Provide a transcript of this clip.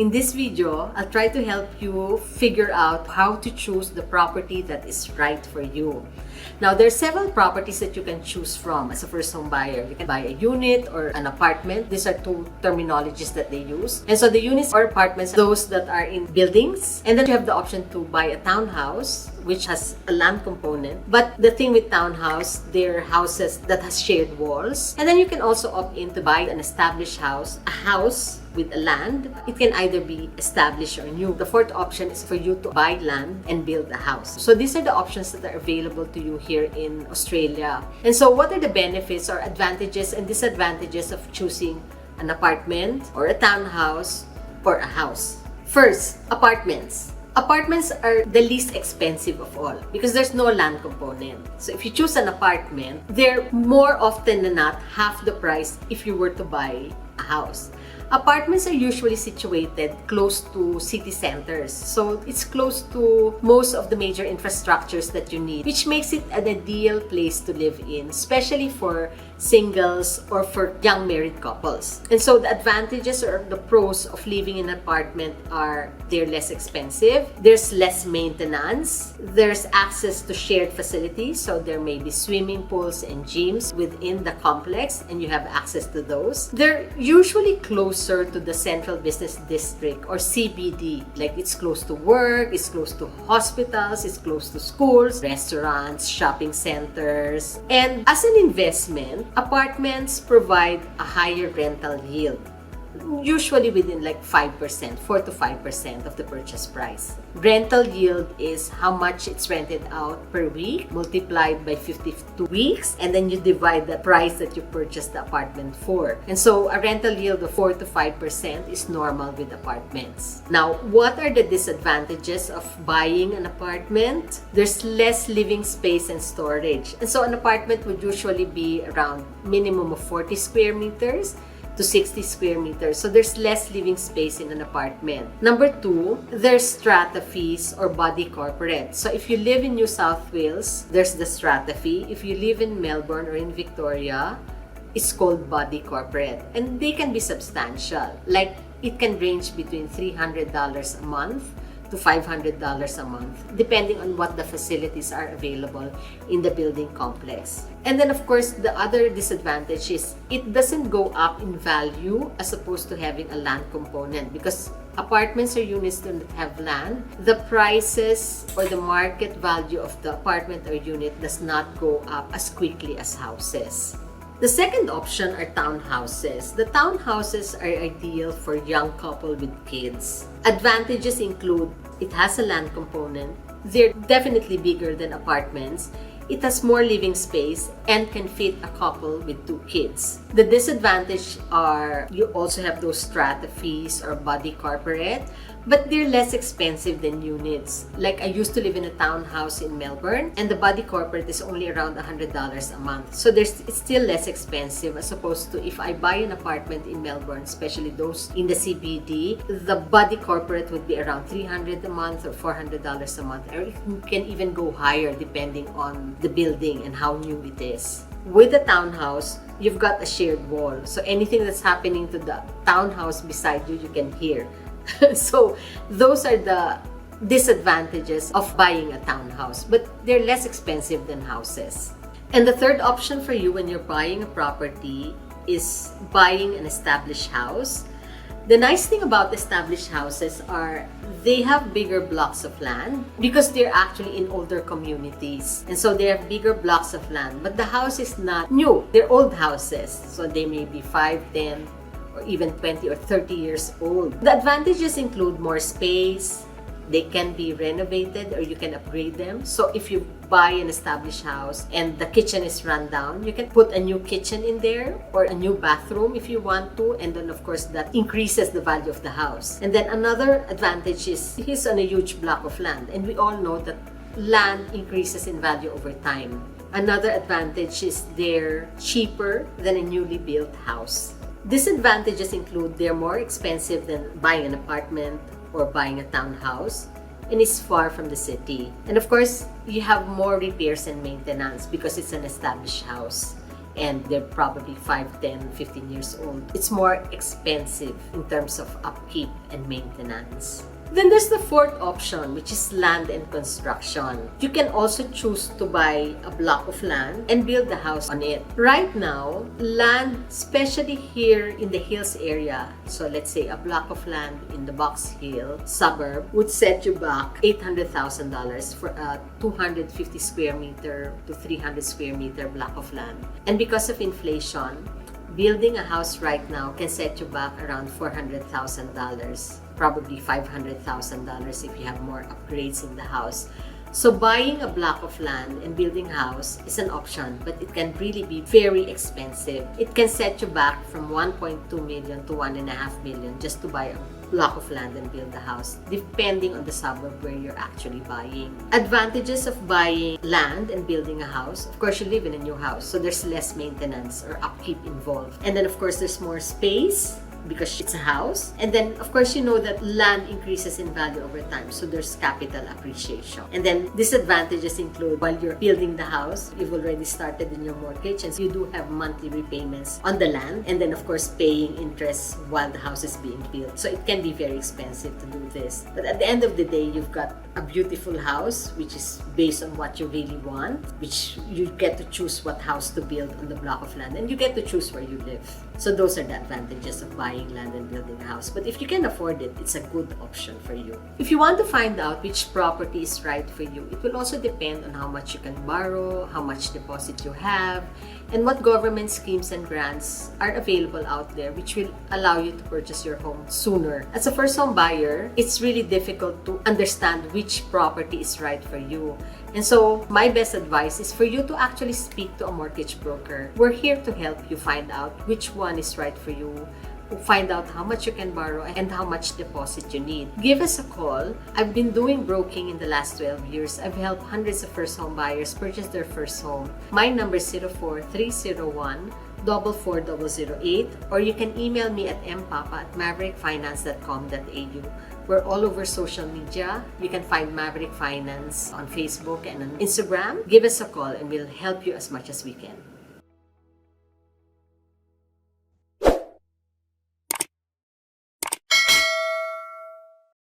In this video, I'll try to help you figure out how to choose the property that is right for you. Now, there are several properties that you can choose from as a first home buyer. You can buy a unit or an apartment. These are two terminologies that they use. And so the units or apartments, those that are in buildings. And then you have the option to buy a townhouse, which has a land component. But the thing with townhouse, they're houses that has shared walls. And then you can also opt in to buy an established house, a house with a land. It can either be established or new. The fourth option is for you to buy land and build a house. So these are the options that are available to you here in Australia. And so what are the benefits or advantages and disadvantages of choosing an apartment or a townhouse or a house? First, apartments. Apartments are the least expensive of all because there's no land component. So if you choose an apartment, they're more often than not half the price if you were to buy a house. Apartments are usually situated close to city centers. So it's close to most of the major infrastructures that you need, which makes it an ideal place to live in, especially for singles or for young married couples. And so the advantages or the pros of living in an apartment are they're less expensive, there's less maintenance, there's access to shared facilities, so there may be swimming pools and gyms within the complex and you have access to those. They're usually closer to the central business district or CBD, like it's close to work, it's close to hospitals, it's close to schools, restaurants, shopping centers. And as an investment, apartments provide a higher rental yield, usually within like 5%, 4 to 5% of the purchase price. Rental yield is how much it's rented out per week multiplied by 52 weeks, and then you divide the price that you purchased the apartment for. And so a rental yield of 4 to 5% is normal with apartments. Now, what are the disadvantages of buying an apartment? There's less living space and storage. And so an apartment would usually be around minimum of 40 square meters to 60 square meters. So there's less living space in an apartment. Number two, there's strata fees or body corporate. So if you live in New South Wales, there's the strata fee. If you live in Melbourne or in Victoria, it's called body corporate. And they can be substantial. Like it can range between $300 a month to $500 a month, depending on what the facilities are available in the building complex. And then of course, the other disadvantage is it doesn't go up in value as opposed to having a land component, because apartments or units that have land, the prices or the market value of the apartment or unit does not go up as quickly as houses. The second option are townhouses. The townhouses are ideal for young couple with kids. Advantages include it has a land component, they're definitely bigger than apartments, it has more living space, and can fit a couple with 2 kids. The disadvantage are you also have those strata fees or body corporate, but they're less expensive than units. Like I used to live in a townhouse in Melbourne and the body corporate is only around $100 a month. So it's still less expensive as opposed to if I buy an apartment in Melbourne, especially those in the CBD, the body corporate would be around $300 a month or $400 a month, or it can even go higher depending on the building and how new it is. With a townhouse, you've got a shared wall. So anything that's happening to the townhouse beside you, you can hear. So those are the disadvantages of buying a townhouse, but they're less expensive than houses. And the third option for you when you're buying a property is buying an established house. The nice thing about established houses are they have bigger blocks of land because they're actually in older communities. And so they have bigger blocks of land, but the house is not new. They're old houses. So they may be 5, 10, or even 20 or 30 years old. The advantages include more space, they can be renovated or you can upgrade them. So if you buy an established house and the kitchen is run down, you can put a new kitchen in there or a new bathroom if you want to, and then of course that increases the value of the house. And then another advantage is he's on a huge block of land, and we all know that land increases in value over time. Another advantage is they're cheaper than a newly built house. Disadvantages include they're more expensive than buying an apartment or buying a townhouse, and it's far from the city. And of course, you have more repairs and maintenance because it's an established house. and they're probably 5, 10, 15 years old, it's more expensive in terms of upkeep and maintenance. Then there's the fourth option, which is land and construction. You can also choose to buy a block of land and build the house on it. Right now, land, especially here in the hills area, so let's say a block of land in the Box Hill suburb would set you back $800,000 for a 250 square meter to 300 square meter block of land. And because of inflation, building a house right now can set you back around $400,000, probably $500,000 if you have more upgrades in the house. So buying a block of land and building a house is an option, but it can really be very expensive. It can set you back from 1.2 million to 1.5 million just to buy a block of land and build a house, depending on the suburb where you're actually buying. Advantages of buying land and building a house: of course, you live in a new house, so there's less maintenance or upkeep involved. And then of course, there's more space because it's a house. And then of course, you know that land increases in value over time, so there's capital appreciation. And then disadvantages include, while you're building the house, you've already started in your mortgage, and so you do have monthly repayments on the land, and then of course paying interest while the house is being built. So it can be very expensive to do this. But at the end of the day, you've got a beautiful house which is based on what you really want, which you get to choose what house to build on the block of land, and you get to choose where you live. So those are the advantages of buying land and building a house. But if you can afford it, it's a good option for you. If you want to find out which property is right for you, it will also depend on how much you can borrow, how much deposit you have, and what government schemes and grants are available out there which will allow you to purchase your home sooner. As a first home buyer, it's really difficult to understand which property is right for you. And so my best advice is for you to actually speak to a mortgage broker. We're here to help you find out which one is right for you, find out how much you can borrow and how much deposit you need. Give us a call. I've been doing broking in the last 12 years. I've helped hundreds of first home buyers purchase their first home. My number is 04301 44008, or you can email me at mpapa@maverickfinance.com.au. We're all over social media. You can find Maverick Finance on Facebook and on Instagram. Give us a call and we'll help you as much as we can.